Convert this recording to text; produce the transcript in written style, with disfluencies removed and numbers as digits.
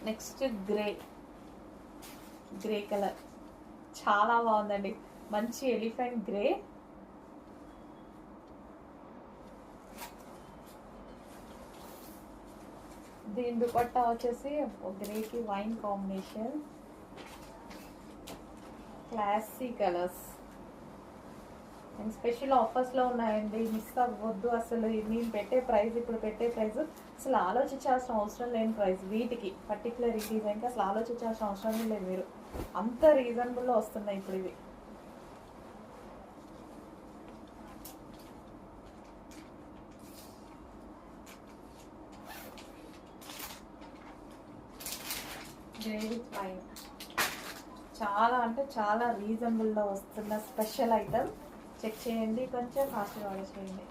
Next grey colour చాలా బాగుందండి. మంచి ఎలిఫెంట్ గ్రే. దీని దుపట్టా వచ్చేసి గ్రేకి wine combination. Classy colours and special ఆఫర్స్లో ఉన్నాయండి. మిస్ అవ్వద్దు అసలు. నేను పెట్టే ప్రైస్, ఇప్పుడు పెట్టే ప్రైస్ అసలు ఆలోచించాల్సిన అవసరం లేని ప్రైస్. వీటికి పర్టికులర్ ఈ డిజైన్కి అసలు ఆలోచించాల్సిన అవసరం లేదు మీరు. అంత రీజనబుల్లో వస్తున్నాయి ఇప్పుడు ఇవి. గ్రే విత్ వైన్ చాలా అంటే చాలా రీజనబుల్లో వస్తున్న స్పెషల్ ఐటమ్. చెక్ చేయండి, కొంచెం ఫాస్ట్గా ఆర్డర్ చేయండి.